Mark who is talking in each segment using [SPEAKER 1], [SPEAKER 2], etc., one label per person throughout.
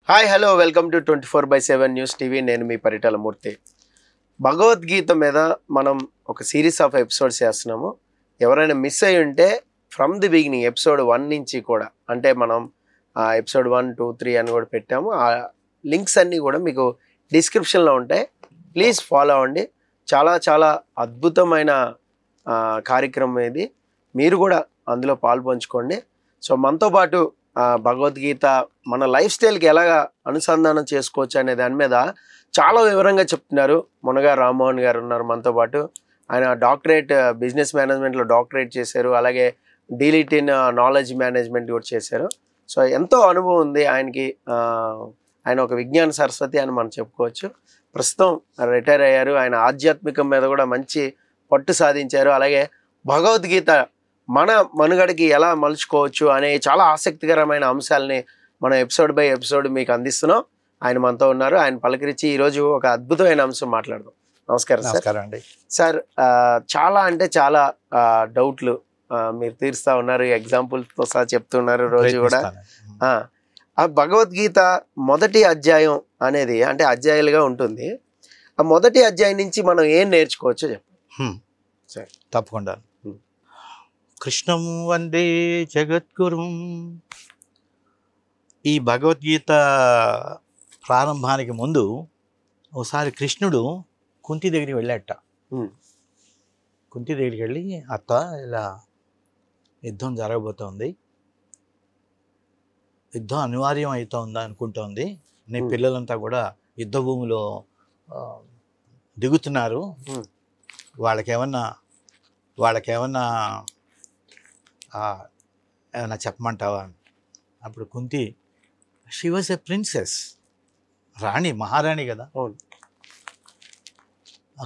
[SPEAKER 1] Hi hello welcome to 24/7 news TV. నేను మీ పరిటాల మూర్తి. భగవద్గీత మీద మనం ఒక సిరీస్ ఆఫ్ ఎపిసోడ్స్ చేస్తున్నాము. ఎవరైనా మిస్ అయ్యి ఉంటే ఫ్రమ్ ది బిగినింగ్ ఎపిసోడ్ 1 నుంచి కూడా, అంటే మనం ఎపిసోడ్ 1, 2, 3 అని కూడా పెట్టాము. ఆ లింక్స్ అన్నీ కూడా మీకు డిస్క్రిప్షన్లో ఉంటాయి. ప్లీజ్ ఫాలో అవ్వండి. చాలా చాలా అద్భుతమైన కార్యక్రమం ఇది. మీరు కూడా అందులో పాల్పంచుకోండి. సో మనతో పాటు భగవద్గీత మన లైఫ్ స్టైల్కి ఎలాగా అనుసంధానం చేసుకోవచ్చు అనే దాని మీద చాలా వివరంగా చెప్తున్నారు. మునగా రామ్మోహన్ గారు ఉన్నారు మనతో పాటు. ఆయన డాక్టరేట్ బిజినెస్ మేనేజ్మెంట్లో డాక్టరేట్ చేశారు. అలాగే డీలిట్ ఇన్ నాలెడ్జ్ మేనేజ్మెంట్ కూడా చేశారు. సో ఎంతో అనుభవం ఉంది ఆయనకి. ఆయన ఒక విజ్ఞాన సరస్వతి అని మనం చెప్పుకోవచ్చు. ప్రస్తుతం రిటైర్ అయ్యారు. ఆయన ఆధ్యాత్మికం మీద కూడా మంచి పట్టు సాధించారు. అలాగే భగవద్గీత మన మనుగడకి ఎలా మలుచుకోవచ్చు అనే చాలా ఆసక్తికరమైన అంశాలని మనం ఎపిసోడ్ బై ఎపిసోడ్ మీకు అందిస్తున్నాం. ఆయన మనతో ఉన్నారు. ఆయన పలకరించి ఈరోజు ఒక అద్భుతమైన అంశం మాట్లాడదాం. నమస్కారం సార్.
[SPEAKER 2] నమస్కారం అండి
[SPEAKER 1] సార్, చాలా అంటే చాలా డౌట్లు మీరు తీరుస్తూ ఉన్నారు. ఎగ్జాంపుల్తో సహా చెప్తున్నారు రోజు కూడా. ఆ భగవద్గీత మొదటి అధ్యాయం అనేది అంటే అధ్యాయాలుగా ఉంటుంది. ఆ మొదటి అధ్యాయం నుంచి మనం ఏం నేర్చుకోవచ్చో చెప్పండి
[SPEAKER 2] సార్. తప్పకుండా. కృష్ణం వందే జగద్గురుం. ఈ భగవద్గీత ప్రారంభానికి ముందు ఒకసారి కృష్ణుడు కుంతి దగ్గరికి వెళ్ళాట. కుంతి దగ్గరికి వెళ్ళి, అత్త ఇలా యుద్ధం జరగబోతోంది, యుద్ధం అనివార్యం అవుతోంది అనుకుంటోంది, నీ పిల్లలంతా కూడా యుద్ధ భూమిలో దిగుతున్నారు, వాళ్ళకేమన్నా ఏమన్నా చెప్పమంటావా? అప్పుడు Kunti, she was a princess, రాణి, మహారాణి కదా.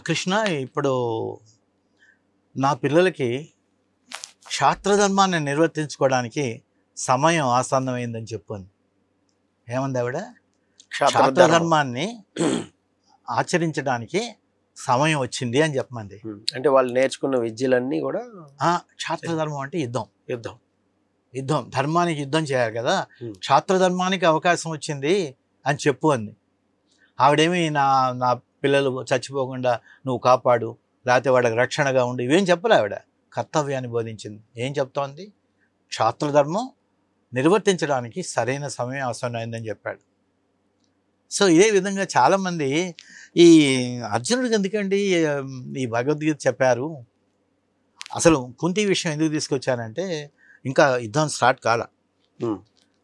[SPEAKER 2] కృష్ణ, ఇప్పుడు నా పిల్లలకి శాస్త్రధర్మాన్ని నిర్వర్తించుకోవడానికి సమయం ఆసన్నమైందని చెప్పాను. ఏమంది ఆవిడ? శాస్త్రధర్మాన్ని ఆచరించడానికి సమయం వచ్చింది అని చెప్పమంది.
[SPEAKER 1] అంటే వాళ్ళు నేర్చుకున్న విద్యలన్నీ కూడా
[SPEAKER 2] శాస్త్రధర్మం అంటే యుద్ధం. ధర్మానికి యుద్ధం చేయాలి కదా, శాస్త్రధర్మానికి అవకాశం వచ్చింది అని చెప్పు అంది. ఆవిడేమి నా పిల్లలు చచ్చిపోకుండా నువ్వు కాపాడు, లేకపోతే వాడికి రక్షణగా ఉండి ఇవేం చెప్పలే. ఆవిడ కర్తవ్యాన్ని బోధించింది. ఏం చెప్తోంది? శాస్త్రధర్మం నిర్వర్తించడానికి సరైన సమయం అవసరమైందని చెప్పాడు. సో ఇదే విధంగా చాలామంది ఈ అర్జునుడికి ఎందుకండి ఈ భగవద్గీత చెప్పారు, అసలు కుంతి విషయం ఎందుకు తీసుకొచ్చానంటే, ఇంకా యుద్ధం స్టార్ట్ కాల.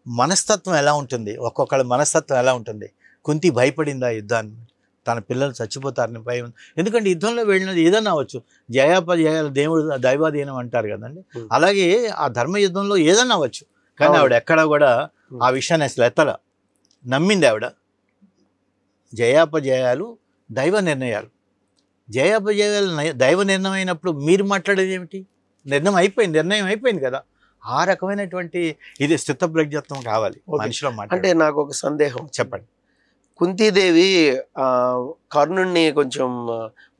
[SPEAKER 2] మనస్తత్వం ఎలా ఉంటుంది, ఒక్కొక్కళ్ళ మనస్తత్వం ఎలా ఉంటుంది. కుంతి భయపడిందా యుద్ధాన్ని? తన పిల్లలు చచ్చిపోతారని భయం. ఎందుకంటే యుద్ధంలో వెళ్ళినది ఏదన్నా అవ్వచ్చు, జయాపజయాలు దేవుడు దైవాధీనం అంటారు కదండి. అలాగే ఆ ధర్మ యుద్ధంలో ఏదన్నా అవ్వచ్చు. కానీ ఆవిడ ఎక్కడా కూడా ఆ విషయాన్ని అసలు ఎత్తల. నమ్మింది ఆవిడ. జయాపజయాలు దైవ నిర్ణయాలు. జయాపజయాలు దైవ నిర్ణయం అయినప్పుడు మీరు మాట్లాడేది ఏమిటి? నిర్ణయం అయిపోయింది కదా. ఆ రకమైనటువంటి ఇది స్థితప్రజ్ఞత్వం కావాలి మనిషిలో.
[SPEAKER 1] అంటే నాకు ఒక సందేహం.
[SPEAKER 2] చెప్పండి.
[SPEAKER 1] కుంతీదేవి కర్ణుడిని కొంచెం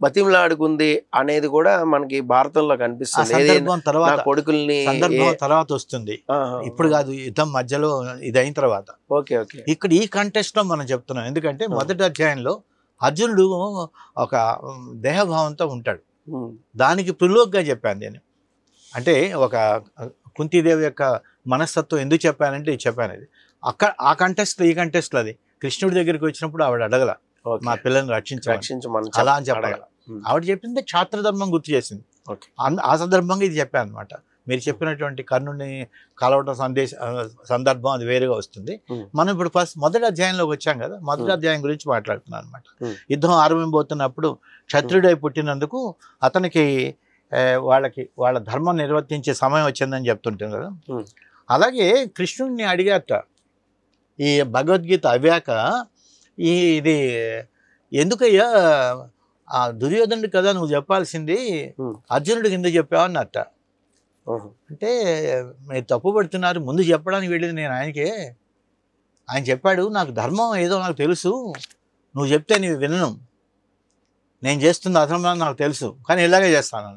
[SPEAKER 1] బతిమలాడుకుంది అనేది కూడా మనకి భారతంలో కనిపిస్తుంది. కొడుకుల్ని
[SPEAKER 2] తర్వాత వస్తుంది, ఇప్పుడు కాదు, యుద్ధం మధ్యలో ఇది అయిన తర్వాత. ఇక్కడ ఈ కంటెస్ట్ లో మనం చెప్తున్నాం. ఎందుకంటే మొదటి అధ్యాయంలో అర్జునుడు ఒక దేహభావంతో ఉంటాడు. దానికి ప్రిలోక్గా చెప్పాను నేను. అంటే ఒక కుంతీదేవి యొక్క మనస్తత్వం ఎందుకు చెప్పానంటే ఇది చెప్పాను. ఇది అక్కడ ఆ కంటెస్ట్ ఈ కంటెస్ట్లో అది కృష్ణుడి దగ్గరికి వచ్చినప్పుడు ఆవిడ అడగల, మా పిల్లల్ని రక్షించమని అలా అని చెప్పగల. ఆవిడ చెప్పింది క్షాత్రధర్మం గుర్తు చేసింది. ఆ సందర్భంగా ఇది చెప్పాను అనమాట. మీరు చెప్పినటువంటి కర్ణుడిని కలవటం సందర్భం అది వేరుగా వస్తుంది. మనం ఇప్పుడు మొదటి అధ్యాయంలోకి వచ్చాం కదా, మొదటి అధ్యాయం గురించి మాట్లాడుతున్నాను అనమాట. యుద్ధం ఆరంభించబోతున్నప్పుడు క్షత్రుడై పుట్టినందుకు అతనికి వాళ్ళ ధర్మం నిర్వర్తించే సమయం వచ్చిందని చెప్తుంటాం కదా. అలాగే కృష్ణుడిని అడిగాట, ఈ భగవద్గీత అవ్యాక ఇది ఎందుకయ్యా ఆ దుర్యోధనుడు కదా నువ్వు చెప్పాల్సింది, అర్జునుడికి ఎందుకు చెప్పావు అన్నట్ట. అంటే మీరు తప్పు పడుతున్నారు, ముందు చెప్పడానికి వెళ్ళింది నేను ఆయనకే. ఆయన చెప్పాడు, నాకు ధర్మం ఏదో నాకు తెలుసు, నువ్వు చెప్తే నీవు వినను, నేను చేస్తుంది అధర్మం నాకు తెలుసు, కానీ ఇలాగే చేస్తాను.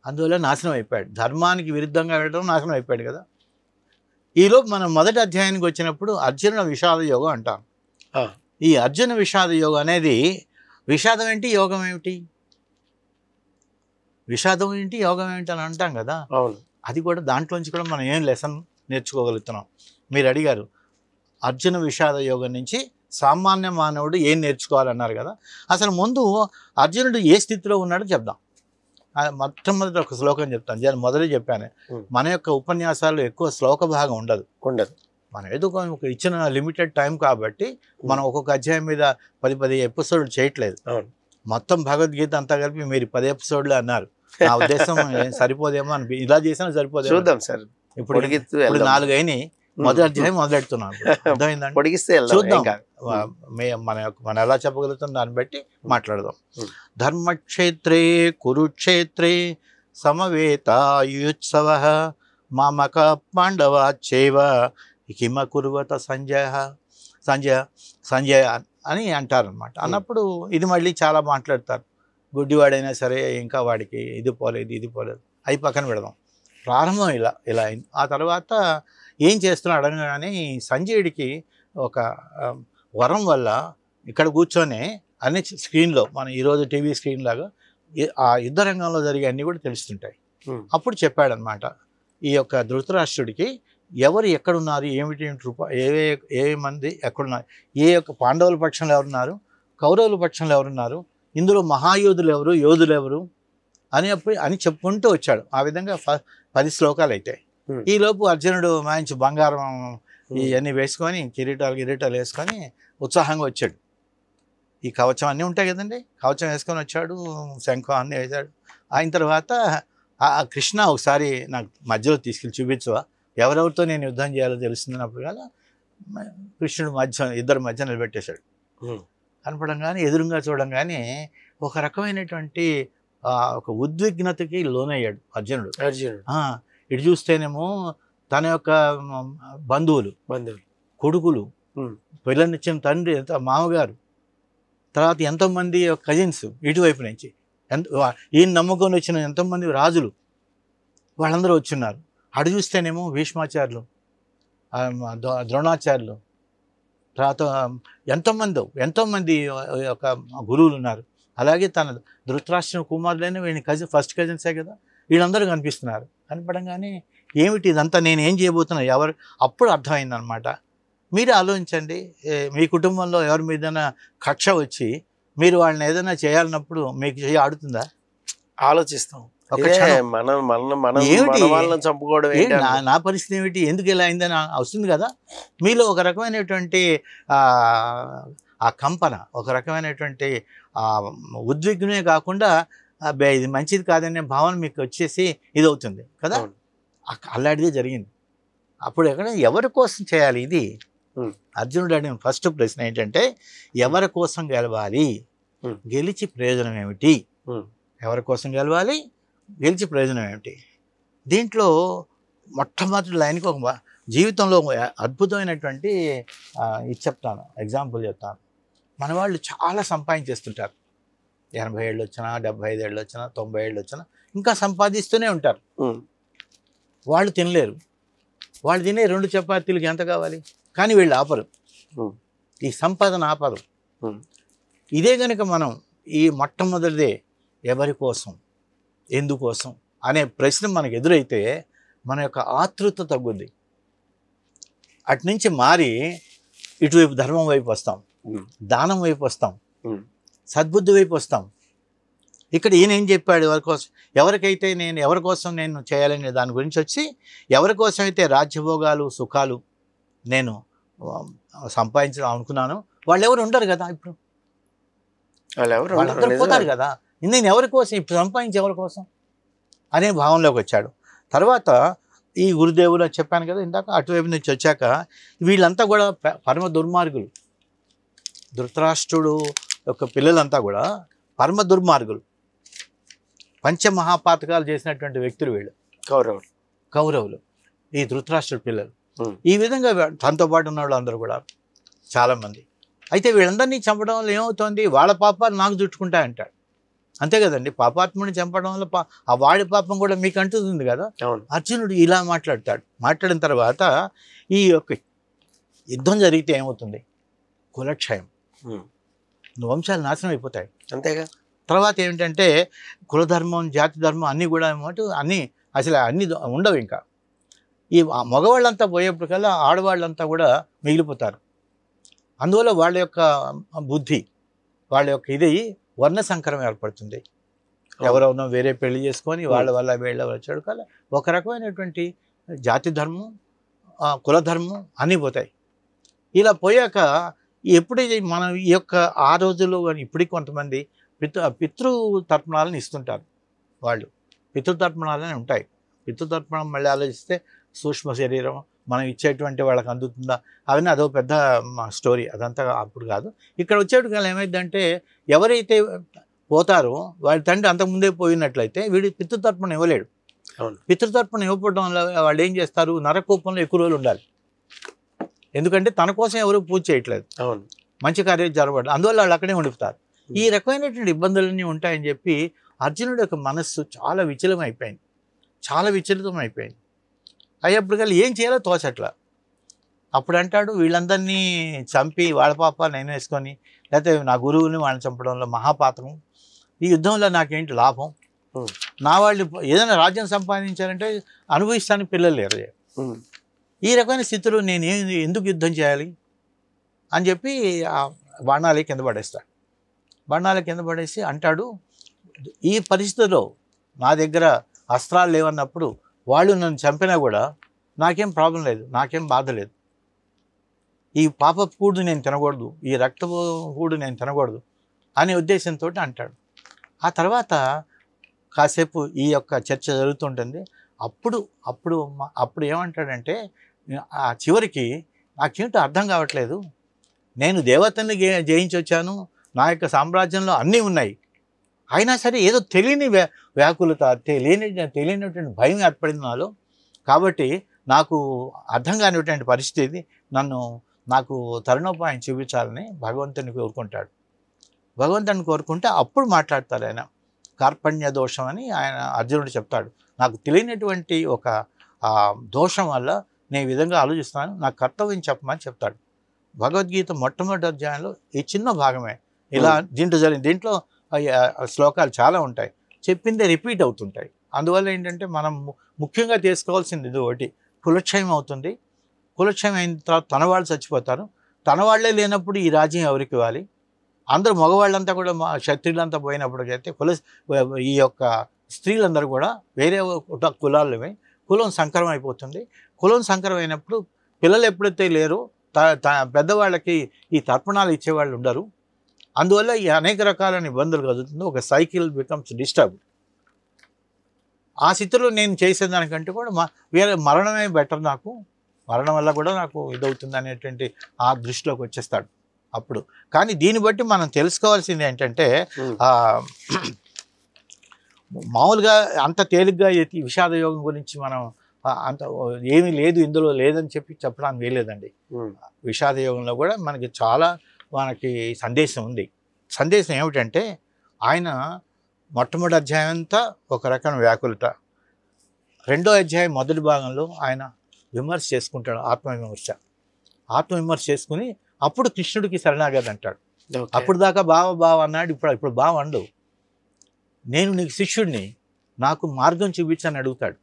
[SPEAKER 2] అందువల్ల నాశనం అయిపోయాడు. ధర్మానికి విరుద్ధంగా వెళ్ళడం నాశనం అయిపోయాడు కదా. ఈలోపు మనం మొదటి అధ్యాయానికి వచ్చినప్పుడు అర్జున విషాద యోగం అంటాం. ఈ అర్జున విషాద యోగం అనేది విషాదం ఏంటి, యోగం ఏమిటి, విషాదం ఏంటి, యోగం ఏమిటి అని అంటాం కదా. అది కూడా దాంట్లోంచి కూడా మనం ఏం లెసన్ నేర్చుకోగలుగుతున్నాం. మీరు అడిగారు అర్జున విషాద యోగం నుంచి సామాన్య మానవుడు ఏం నేర్చుకోవాలన్నారు కదా. అసలు ముందు అర్జునుడు ఏ స్థితిలో ఉన్నాడో చెప్దాం. మొట్టమొదటి ఒక శ్లోకం చెప్తాను. మొదలే చెప్పాను, మన యొక్క ఉపన్యాసాల్లో ఎక్కువ శ్లోక భాగం ఉండదు. మనం ఏదో ఒక ఇచ్చిన లిమిటెడ్ టైం కాబట్టి మనం ఒక్కొక్క అధ్యాయం మీద 10 ఎపిసోడ్లు చేయట్లేదు. మొత్తం భగవద్గీత అంతా కలిపి మీరు 10 ఎపిసోడ్లు అన్నారు. నా ఉద్దేశం సరిపోదేమో అని, ఇలా చేసినా సరిపోదేమో.
[SPEAKER 1] చూద్దాం సార్.
[SPEAKER 2] ఇప్పుడు 4 అయినాయి, మొదటి అధ్యాయం మొదలెడుతున్నాను. అర్థమైందండి, చూద్దాం మనం ఎలా చెప్పగలుగుతాం దాన్ని బట్టి మాట్లాడదాం. ధర్మక్షేత్రే కురుక్షేత్రే సమవేతాయుత్సవ మామక పాండవాచ్చేవ కిమ కుర్వత సంజయ అని అంటారనమాట. అన్నప్పుడు ఇది మళ్ళీ చాలా మాట్లాడతారు. గుడ్డివాడైనా సరే ఇంకా వాడికి ఇది పోలేదు ఇది పోలేదు అయి పక్కన పెడదాం. ప్రారంభం ఇలా అయింది. ఆ తర్వాత ఏం చేస్తున్నాడు అనగానే సంజయుడికి ఒక వరం వల్ల ఇక్కడ కూర్చొని అన్ని స్క్రీన్లో మన ఈరోజు టీవీ స్క్రీన్ లాగా ఆ యుద్ధ రంగంలో జరిగే అన్నీ కూడా తెలుస్తుంటాయి. అప్పుడు చెప్పాడనమాట, ఈ యొక్క ధృతరాష్ట్రుడికి ఎవరు ఎక్కడున్నారు, ఏమిటి ఏ మంది ఎక్కడున్నారు, ఏ యొక్క పాండవుల పక్షంలో ఎవరున్నారు, కౌరవుల పక్షంలో ఎవరున్నారు, ఇందులో మహాయోధులు ఎవరు, యోధులు ఎవరు అని చెప్పుకుంటూ వచ్చాడు. ఆ విధంగా 10 శ్లోకాలు అవుతాయి. ఈలోపు అర్జునుడు మంచి బంగారం ఇవన్నీ వేసుకొని కిరీటాలు వేసుకొని ఉత్సాహంగా వచ్చాడు. ఈ కవచం అన్నీ ఉంటాయి కదండి, కవచం వేసుకొని వచ్చాడు, శంఖం అన్నీ వేశాడు. అయిన తర్వాత కృష్ణ ఒకసారి నాకు మధ్యలో తీసుకెళ్ళి చూపించవా, ఎవరెవరితో నేను యుద్ధం చేయాలో తెలుస్తున్నప్పుడు కదా కృష్ణుడు ఇద్దరు మధ్య నిలబెట్టేశాడు. కనపడంగానే ఎదురుగా చూడంగానే ఒక రకమైనటువంటి ఒక ఉద్విగ్నతకి లోనయ్యాడు అర్జునుడు. ఇటు చూస్తేనేమో తన యొక్క బంధువులు, కొడుకులు, పిల్లనిచ్చిన తండ్రి, మామగారు, తర్వాత ఎంతోమంది కజిన్స్ ఇటువైపు నుంచి, ఈయన నమ్ముకొని వచ్చిన ఎంతోమంది రాజులు వాళ్ళందరూ వచ్చున్నారు. అటు చూస్తేనేమో భీష్మాచార్యులు, ద్రోణాచార్యులు, తర్వాత ఎంతోమంది ఒక గురువులు ఉన్నారు. అలాగే తన ధృతరాష్ట్ర కుమారులైన వీళ్ళని ఫస్ట్ కజిన్సే కదా, వీళ్ళందరూ కనిపిస్తున్నారు. కనపడంగానే ఏమిటి ఇదంతా, నేను ఏం చేయబోతున్నా అప్పుడు అర్థమైందనమాట. మీరు ఆలోచించండి, మీ కుటుంబంలో ఎవరి మీదైనా కక్ష వచ్చి మీరు వాళ్ళని ఏదైనా చేయాలన్నప్పుడు మీకు చేయి ఆడుతుందా?
[SPEAKER 1] ఆలోచిస్తాం.
[SPEAKER 2] నా పరిస్థితి ఏమిటి, ఎందుకు ఇలా అయిందని వస్తుంది కదా. మీలో ఒక రకమైనటువంటి ఆ కంపన, ఒక రకమైనటువంటి ఉద్విగ్నమే కాకుండా ఇది మంచిది కాదనే భావన మీకు వచ్చేసి ఇది అవుతుంది కదా. అలాంటిదే జరిగింది. అప్పుడు ఎవరి కోసం చేయాలి ఇది? అర్జునుడు అడిగిన ఫస్ట్ ప్రశ్న ఏంటంటే, ఎవరి కోసం గెలవాలి, గెలిచి ప్రయోజనం ఏమిటి? ఎవరి కోసం గెలవాలి, గెలిచి ప్రయోజనం ఏమిటి? దీంట్లో మొట్టమొదటి లైన్కి ఒక జీవితంలో అద్భుతమైనటువంటి ఇది చెప్తాను, ఎగ్జాంపుల్ చెప్తాను. మన వాళ్ళు చాలా సంపాదించేస్తుంటారు. 80 ఏళ్ళు వచ్చినా, 75 ఏళ్ళు వచ్చినా, 90 ఏళ్ళు వచ్చినా ఇంకా సంపాదిస్తూనే ఉంటారు. వాళ్ళు తినలేరు. వాళ్ళు తినే 2 చపాతీలకి ఎంత కావాలి? కానీ వీళ్ళు ఆపరు, ఈ సంపాదన ఆపరు. ఇదే కనుక మనం ఈ మొట్టమొదటిదే ఎవరి కోసం, ఎందుకోసం అనే ప్రశ్న మనకు ఎదురైతే మన యొక్క ఆతృత తగ్గుద్ది. అటు నుంచి మారి ఇటువైపు ధర్మం వైపు వస్తాం, దానం వైపు వస్తాం, సద్బుద్ధి వైపు వస్తాం. ఇక్కడ ఈయన ఏం చెప్పాడు, ఎవరి కోసం నేను చేయాలనే దాని గురించి వచ్చి, ఎవరి కోసం అయితే రాజ్యభోగాలు సుఖాలు నేను సంపాదించడం అనుకున్నాను వాళ్ళు ఎవరు ఉండరు కదా. ఇప్పుడు వాళ్ళందరూ పోతారు కదా. నేను ఎవరి కోసం ఇప్పుడు సంపాదించి ఎవరి కోసం అనే భావంలోకి వచ్చాడు. తర్వాత ఈ గురుదేవులు చెప్పాను కదా ఇందాక, అటువైపు నుంచి వచ్చాక వీళ్ళంతా కూడా పరమ దుర్మార్గులు. ధృతరాష్ట్రుడు యొక్క పిల్లలంతా కూడా పరమ దుర్మార్గులు, పంచమహాపాతకాలు చేసినటువంటి వ్యక్తులు వీళ్ళు, కౌరవులు, ఈ ధృతరాష్ట్రుడి పిల్లలు. ఈ విధంగా తనతో పాటు ఉన్న వాళ్ళు అందరూ కూడా చాలామంది. అయితే వీళ్ళందరినీ చంపడం వల్ల ఏమవుతుంది, వాళ్ళ పాపాలు నాకు చుట్టుకుంటాయంటాడు. అంతే కదండి, పాపాత్ముడిని చంపడం వల్ల ఆ వాడి పాపం కూడా మీకు అంటుతుంది కదా. అర్జునుడు ఇలా మాట్లాడతాడు. మాట్లాడిన తర్వాత ఈ యొక్క యుద్ధం జరిగితే ఏమవుతుంది? కులక్షయం, వంశాలు నాశనం అయిపోతాయి.
[SPEAKER 1] అంతేగా.
[SPEAKER 2] తర్వాత ఏమిటంటే కులధర్మం, జాతి ధర్మం అన్నీ కూడా ఏమంటూ అసలు అన్నీ ఉండవు. ఇంకా ఈ మగవాళ్ళంతా పోయేప్పటికల్లా ఆడవాళ్ళంతా కూడా మిగిలిపోతారు. అందువల్ల వాళ్ళ యొక్క బుద్ధి, వాళ్ళ యొక్క ఇది వర్ణ సంకరం ఏర్పడుతుంది. ఎవరెవరో వేరే పెళ్లి చేసుకొని వాళ్ళ వల్ల వీళ్ళ వచ్చాడు కల్లా ఒక రకమైనటువంటి జాతి ధర్మం, కులధర్మం అన్నీ పోతాయి. ఇలా పోయాక ఎప్పుడైతే మనం ఈ యొక్క ఆ రోజుల్లో కానీ ఇప్పటికి కొంతమంది పితృ తర్పణాలను ఇస్తుంటారు. వాళ్ళు పితృతర్పణాలని ఉంటాయి. పితృతర్పణం మళ్ళీ ఆలోచిస్తే సూక్ష్మ శరీరం మనం ఇచ్చేటువంటి వాళ్ళకి అందుతుందా అవన్నీ అదో పెద్ద స్టోరీ, అదంతా అప్పుడు కాదు. ఇక్కడ వచ్చేటికల్లా ఏమైందంటే ఎవరైతే పోతారో వాళ్ళ తండ్రి అంతకుముందే పోయినట్లయితే వీడి పితృతర్పణం ఇవ్వలేడు. పితృతర్పణం ఇవ్వకపోవడం వల్ల వాళ్ళు ఏం చేస్తారు? నరకోపంలో ఎక్కువ రోజులు ఉండాలి. ఎందుకంటే తన కోసం ఎవరు పూజ చేయట్లేదు, మంచి కార్యాలు జరగబడదు, అందువల్ల వాళ్ళు అక్కడే ఉండిపోతారు. ఈ రకమైనటువంటి ఇబ్బందులన్నీ ఉంటాయని చెప్పి అర్జునుడి యొక్క మనస్సు చాలా విచలితం అయిపోయింది, చాలా విచలితం అయిపోయింది. అయ్యేప్పటికల్లా ఏం చేయాలో తోచట్లా. అప్పుడు అంటాడు, వీళ్ళందరినీ చంపి వాళ్ళ పాప నేను వేసుకొని, లేకపోతే నా గురువుని వాళ్ళని చంపడంలో మహాపాతకం, ఈ యుద్ధంలో నాకేంటి లాభం? నా వాళ్ళు ఏదైనా రాజ్యం సంపాదించాలంటే అనుభవిస్తానికి పిల్లలు లేరు. ఈ రకమైన స్థితిలో నేను ఎందుకు యుద్ధం చేయాలి అని చెప్పి ఆ బాణాలే కింద పడేస్తాడు. బాణాలే కింద పడేసి అంటాడు, ఈ పరిస్థితిలో నా దగ్గర అస్త్రాలు లేవన్నప్పుడు వాళ్ళు నన్ను చంపినా కూడా నాకేం ప్రాబ్లం లేదు, నాకేం బాధ లేదు. ఈ పాప కూడు నేను తినకూడదు, ఈ రక్తపు కూడు నేను తినకూడదు అనే ఉద్దేశంతో అంటాడు. ఆ తర్వాత కాసేపు ఈ యొక్క చర్చ జరుగుతుంటుంది. అప్పుడు ఏమంటాడంటే, ఆ చివరికి నాకేంటో అర్థం కావట్లేదు, నేను దేవతల్ని జయించి వచ్చాను, నా యొక్క సామ్రాజ్యంలో అన్నీ ఉన్నాయి, అయినా సరే ఏదో తెలియని వ్యాకులత, తెలియనటువంటి భయం ఏర్పడింది నాలో. కాబట్టి నాకు అర్థం కానిటువంటి పరిస్థితి, నాకు తరుణోపాయం చూపించాలని భగవంతుని కోరుకుంటాడు. భగవంతుని కోరుకుంటే అప్పుడు మాట్లాడతారు ఆయన. కార్పణ్య దోషం అని ఆయన అర్జునుడు చెప్తాడు. నాకు తెలియనటువంటి ఒక దోషం వల్ల నేను ఈ విధంగా ఆలోచిస్తాను, నాకు కర్తవ్యం చెప్పమని చెప్తాడు. భగవద్గీత మొట్టమొదటి అధ్యాయంలో ఈ చిన్న భాగమే ఇలా దీంట్లో శ్లోకాలు చాలా ఉంటాయి, చెప్పిందే రిపీట్ అవుతుంటాయి. అందువల్ల ఏంటంటే మనం ముఖ్యంగా తీసుకోవాల్సింది ఇది ఒకటి, కులక్షయం అవుతుంది. కులక్షయం అయిన తర్వాత తన వాళ్ళు చచ్చిపోతారు. తన వాళ్ళే లేనప్పుడు ఈ రాజ్యం ఎవరికి ఇవ్వాలి? అందరూ మగవాళ్ళంతా కూడా క్షత్రియులంతా పోయినప్పటికైతే ఈ యొక్క స్త్రీలందరూ కూడా వేరే కులాలమే, కులం సంకరం అయిపోతుంది. కులం సంకరం అయినప్పుడు పిల్లలు ఎప్పుడైతే లేరో పెద్దవాళ్ళకి ఈ తర్పణాలు ఇచ్చేవాళ్ళు ఉండరు. అందువల్ల ఈ అనేక రకాలైన ఇబ్బందులు కలుగుతుంది. ఒక సైకిల్ బికమ్స్ డిస్టర్బ్. ఆ స్థితిలో నేను చేసేదానికంటే కూడా వేరే మరణమే బెటర్, నాకు మరణం వల్ల కూడా నాకు ఇదవుతుంది అనేటువంటి ఆ దృష్టిలోకి వచ్చేస్తాడు అప్పుడు. కానీ దీన్ని బట్టి మనం తెలుసుకోవాల్సింది ఏంటంటే, మామూలుగా అంత తేలిగ్గా విషాద యోగం గురించి మనం అంత ఏమీ లేదు ఇందులో లేదని చెప్పడానికి వీలేదండి. విషాద యోగంలో కూడా మనకి సందేశం ఉంది. సందేశం ఏమిటంటే, ఆయన మొట్టమొదటి అధ్యాయం అంతా ఒక రకమైన వ్యాకులత, రెండో అధ్యాయం మొదటి భాగంలో ఆయన విమర్శ చేసుకుంటాడు, ఆత్మవిమర్శ చేసుకుని అప్పుడు కృష్ణుడికి శరణాగతి అంటాడు. అప్పుడు దాకా బావ అన్నాడు, ఇప్పుడు బావ అండు, నేను నీకు శిష్యుడిని, నాకు మార్గం చూపించని అడుగుతాడు.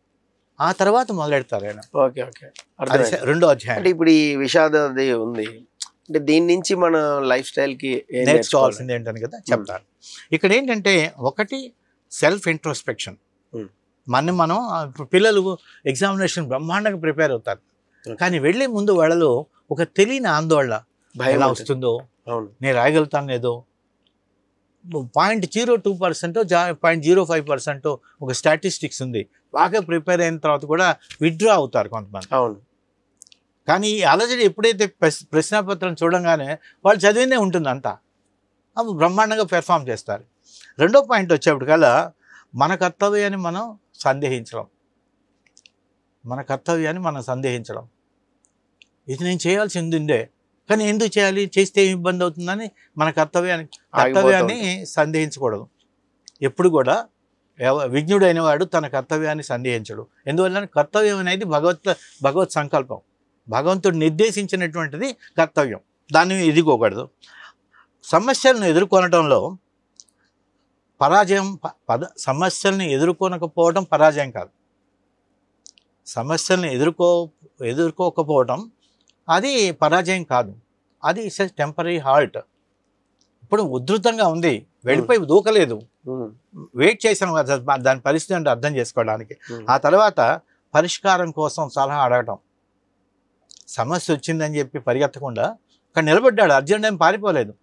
[SPEAKER 2] ఆ తర్వాత మొదలెడతారు ఆయన. రెండో అధ్యాయం.
[SPEAKER 1] అంటే ఇప్పుడు ఈ విషాదది ఉంది అంటే దీని నుంచి మన లైఫ్ స్టైల్కి
[SPEAKER 2] నేర్చుకోవాల్సింది ఏంటని కదా చెప్తారు. ఇక్కడ ఏంటంటే ఒకటి సెల్ఫ్ ఇంట్రోస్పెక్షన్. మనం పిల్లలు ఎగ్జామినేషన్ బ్రహ్మాండంగా ప్రిపేర్ అవుతారు, కానీ వెళ్ళే ముందు వాళ్ళలో ఒక తెలియని ఆందోళన, ఎలా వస్తుందో, నేను రాయగలుగుతాను లేదో, 0.02% 0.05% ఒక స్టాటిస్టిక్స్ ఉంది. బాగా ప్రిపేర్ అయిన తర్వాత కూడా విత్డ్రా అవుతారు కొంతమంది.
[SPEAKER 1] అవును.
[SPEAKER 2] కానీ ఈ అలజడి ఎప్పుడైతే ప్రశ్నాపత్రం చూడంగానే వాళ్ళు చదివిందే ఉంటుంది అంతా, అప్పుడు బ్రహ్మాండంగా పెర్ఫామ్ చేస్తారు. రెండో పాయింట్ వచ్చేప్పటికల్లా మన కర్తవ్యాన్ని మనం సందేహించడం. ఇది నేను చేయాల్సిందే, కానీ ఎందుకు చేయాలి, చేస్తే ఏమి ఇబ్బంది అవుతుందని మన కర్తవ్యాన్ని సందేహించకూడదు. ఎప్పుడు కూడా విజ్ఞుడైన వాడు తన కర్తవ్యాన్ని సందేహించడు. ఎందువల్ల కర్తవ్యం అనేది భగవత్ సంకల్పం, భగవంతుడు నిర్దేశించినటువంటిది కర్తవ్యం, దాన్ని ఎదుర్కోకూడదు. సమస్యలను ఎదుర్కొనడంలో పరాజయం సమస్యల్ని ఎదుర్కొనకపోవడం పరాజయం కాదు. సమస్యల్ని ఎదుర్కోకపోవడం అది పరాజయం కాదు, అది ఇట్స్ ఎ టెంపరీ హాల్ట్. ఇప్పుడు ఉధృతంగా ఉంది, వెళ్ళిపోయి దూకలేదు, వెయిట్ చేసాను దాని పరిస్థితి అంటే అర్థం చేసుకోవడానికి. ఆ తర్వాత పరిష్కారం కోసం సలహా అడగటం. సమస్య వచ్చిందని చెప్పి పరిగెత్తకుండా అక్కడ నిలబడ్డాడు. అర్జునుడు ఏం పారిపోలేదు,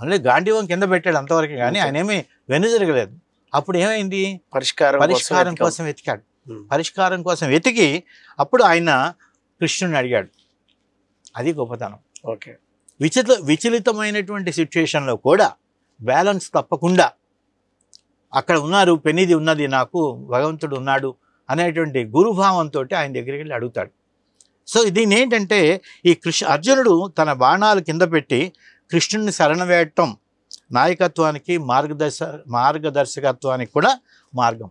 [SPEAKER 2] ఓన్లీ గాంధీవం కింద పెట్టాడు అంతవరకు, కానీ ఆయన ఏమీ వెనుజరగలేదు. అప్పుడు ఏమైంది, పరిష్కారం కోసం వెతికాడు. పరిష్కారం కోసం వెతికి అప్పుడు ఆయన కృష్ణుని అడిగాడు. అది గొప్పతనం.
[SPEAKER 1] ఓకే,
[SPEAKER 2] విచలితమైనటువంటి సిచ్యుయేషన్లో కూడా బ్యాలెన్స్ తప్పకుండా అక్కడ ఉన్నారు, పెనిది ఉన్నది, నాకు భగవంతుడు ఉన్నాడు అనేటువంటి గురుభావంతో ఆయన దగ్గరికి వెళ్ళి అడుగుతాడు. సో దీని ఏంటంటే ఈ అర్జునుడు తన బాణాలు కింద పెట్టి కృష్ణుడిని శరణవేయటం నాయకత్వానికి మార్గదర్శకత్వానికి కూడా మార్గం.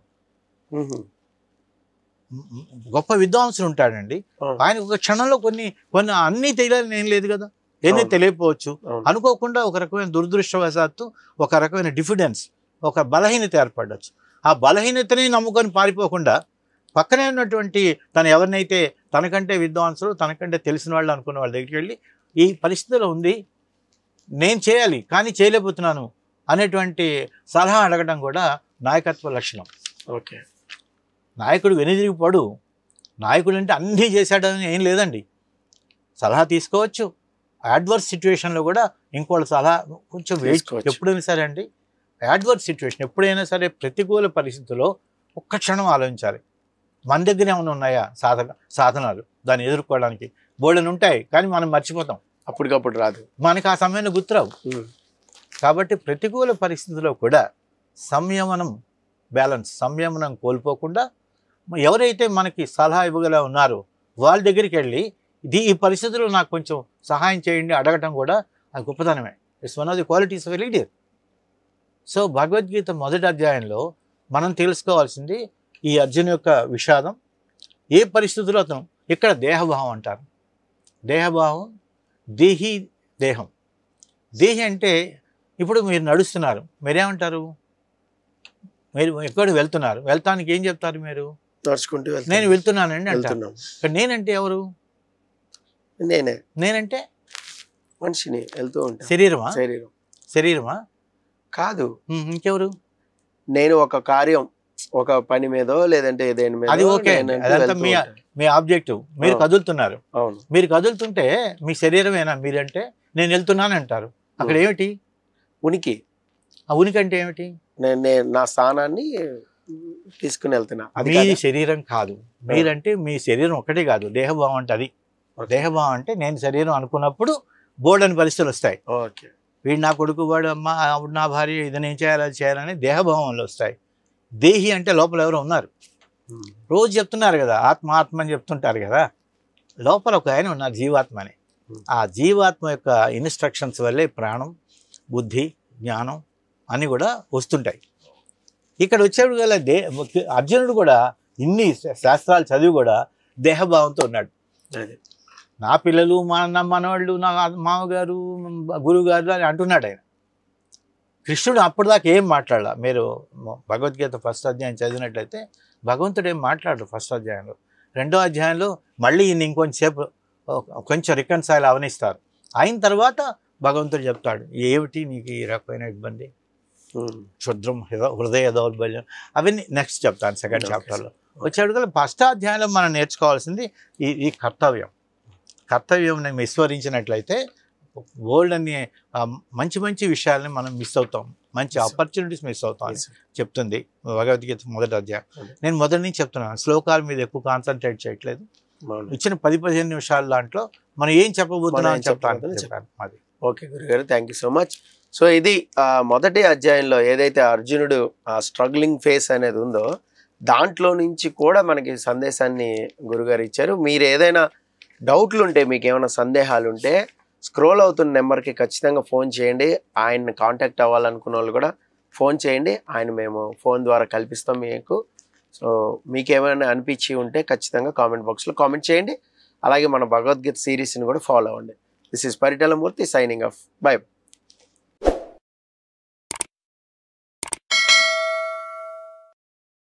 [SPEAKER 2] గొప్ప విద్వాంసులు ఉంటాడండి, ఆయన ఒక క్షణంలో కొన్ని అన్నీ తెలియాలని ఏం లేదు కదా, ఏమీ తెలియకపోవచ్చు. అనుకోకుండా ఒక రకమైన దురదృష్టవశాత్తు ఒక రకమైన డిఫిడెన్స్, ఒక బలహీనత ఏర్పడవచ్చు. ఆ బలహీనతని నమ్ముకొని పారిపోకుండా పక్కనే ఉన్నటువంటి తను ఎవరినైతే తనకంటే విద్వాంసులు, తనకంటే తెలిసిన వాళ్ళు అనుకున్న వాళ్ళ దగ్గరికి వెళ్ళి ఈ పరిస్థితిలో ఉంది, నేను చేయాలి కానీ చేయలేకపోతున్నాను అనేటువంటి సలహా అడగడం కూడా నాయకత్వ లక్షణం.
[SPEAKER 1] ఓకే,
[SPEAKER 2] నాయకుడు వెనుదిరిగిపోడు. నాయకుడు అంటే అన్నీ చేశాడని ఏం లేదండి, సలహా తీసుకోవచ్చు. యాడ్వర్స్ సిచ్యువేషన్లో కూడా ఇంకోళ్ళ సలహా కొంచెం ఎప్పుడైనా సరే అండి, యాడ్వర్స్ సిచ్యువేషన్ ఎప్పుడైనా సరే ప్రతికూల పరిస్థితుల్లో ఒక్క క్షణం ఆలోచించాలి. మన దగ్గర ఏమైనా ఉన్నాయా సాధనాలు దాన్ని ఎదుర్కోవడానికి? బోల్డెన్ ఉంటాయి, కానీ మనం మర్చిపోతాం,
[SPEAKER 1] అప్పటికప్పుడు రాదు,
[SPEAKER 2] మనకు ఆ సమయంలో గుర్తురావు. కాబట్టి ప్రతికూల పరిస్థితుల్లో కూడా సంయమనం కోల్పోకుండా ఎవరైతే మనకి సలహా ఇవ్వగల ఉన్నారో వాళ్ళ దగ్గరికి వెళ్ళి ఈ పరిస్థితుల్లో నాకు కొంచెం సహాయం చేయండి అడగటం కూడా అది గొప్పతనమే. It's one of the qualities of a leader. So Bhagavad Gita మొదటి అధ్యాయంలో మనం తెలుసుకోవాల్సింది ఈ అర్జున్ యొక్క విషాదం. ఏ పరిస్థితుల్లో అతను, ఇక్కడ దేహభావం అంటారు. దేహభావం, దేహం. దేహి అంటే ఇప్పుడు మీరు నడుస్తున్నారు, మీరేమంటారు? మీరు ఎక్కడ వెళ్తున్నారు, వెళ్తానికి ఏం చెప్తారు మీరు?
[SPEAKER 1] నడుచుకుంటూ
[SPEAKER 2] నేను వెళ్తున్నానండి అంటారు. ఇక్కడ నేనంటే ఎవరు? నేనంటే
[SPEAKER 1] మనిషిని, వెళ్తూ ఉంటా.
[SPEAKER 2] శరీరమా
[SPEAKER 1] కాదు,
[SPEAKER 2] ఇంకెవరు?
[SPEAKER 1] నేను ఒక కార్యం, ఒక పని మీదో లేదంటే దేని మీద,
[SPEAKER 2] అది ఓకే, అదంతా మీ ఆబ్జెక్టివ్. మీరు కదులుతున్నారు, మీరు కదులుతుంటే మీ శరీరమేనా మీరంటే? నేను వెళ్తున్నాను అంటారు. అక్కడ ఏమిటి
[SPEAKER 1] ఉనికి?
[SPEAKER 2] ఆ ఉనికి అంటే ఏమిటి?
[SPEAKER 1] నేను నా స్థానాన్ని తీసుకుని వెళ్తున్నా.
[SPEAKER 2] మీ శరీరం కాదు, మీరంటే మీ శరీరం ఒకటే కాదు, దేహభావం అంటే అది. దేహభావం అంటే నేను శరీరం అనుకున్నప్పుడు బోర్డని పరిస్థితులు వస్తాయి.
[SPEAKER 1] ఓకే,
[SPEAKER 2] వీడు నా కొడుకు, వాడు అమ్మ, ఆవిడ నా భార్య, ఇది నేను చేయాలి అది చేయాలని దేహభావంలో వస్తాయి. దేహి అంటే లోపల ఎవరో ఉన్నారు. రోజు చెప్తున్నారు కదా, ఆత్మ అని చెప్తుంటారు కదా, లోపల ఒక ఆయన ఉన్నారు, జీవాత్మ అని. ఆ జీవాత్మ యొక్క ఇన్స్ట్రక్షన్స్ వల్లే ప్రాణం, బుద్ధి, జ్ఞానం అన్నీ కూడా వస్తుంటాయి. ఇక్కడ వచ్చేప్పుడు గల అర్జునుడు కూడా ఇన్ని శాస్త్రాలు చదివి కూడా దేహభావంతో ఉన్నాడు. నా పిల్లలు, నా మనవాళ్ళు, నా మామగారు, గురువుగారు అని అంటున్నాడు ఆయన. కృష్ణుడు అప్పటిదాకా ఏం మాట్లాడాల. మీరు భగవద్గీత ఫస్ట్ అధ్యాయం చదివినట్లయితే భగవంతుడు ఏం మాట్లాడరు ఫస్ట్ అధ్యాయంలో. రెండో అధ్యాయంలో మళ్ళీ ఇంకొంచెంసేపు కొంచెం రికన్సైల్ అవనిస్తారు. అయిన తర్వాత భగవంతుడు చెప్తాడు, ఏమిటి నీకు ఈ రకమైన ఇబ్బంది, క్షుద్రం, హృదయ దౌర్బల్యం, అవన్నీ నెక్స్ట్ చెప్తాను సెకండ్ చాప్టర్లో. వచ్చేటికల్లా ఫస్ట్ అధ్యాయంలో మనం నేర్చుకోవాల్సింది ఈ కర్తవ్యం విస్మరించినట్లయితే వరల్డ్ అన్ని మంచి విషయాలని మనం మిస్ అవుతాం, మంచి ఆపర్చునిటీస్ మిస్ అవుతాం అని చెప్తుంది భగవద్గీత మొదటి అధ్యాయం. నేను మొదటి నుంచి చెప్తున్నాను, శ్లోకాల మీద ఎక్కువ కాన్సన్ట్రేట్ చేయట్లేదు. ఇచ్చిన 10-15 నిమిషాల దాంట్లో మనం ఏం చెప్పబోతున్నాం చెప్తాను. అది
[SPEAKER 1] ఓకే గురుగారు, thank you so much. So ఇది మొదటి అధ్యాయంలో ఏదైతే అర్జునుడు స్ట్రగ్లింగ్ ఫేస్ అనేది ఉందో దాంట్లో నుంచి కూడా మనకి సందేశాన్ని గురుగారు ఇచ్చారు. మీరు ఏదైనా డౌట్లు ఉంటే, మీకు ఏమైనా సందేహాలు ఉంటే స్క్రోల్ అవుతున్న నెంబర్కి ఖచ్చితంగా ఫోన్ చేయండి. ఆయన్ని కాంటాక్ట్ అవ్వాలనుకున్న వాళ్ళు కూడా ఫోన్ చేయండి, ఆయన మేము ఫోన్ ద్వారా కల్పిస్తాం మీకు. సో మీకు ఏమైనా అనిపించి ఉంటే ఖచ్చితంగా కామెంట్ బాక్స్లో కామెంట్ చేయండి. అలాగే మన భగవద్గీత సిరీస్ని కూడా ఫాలో అవ్వండి. This is Paritala Murthy signing off. By.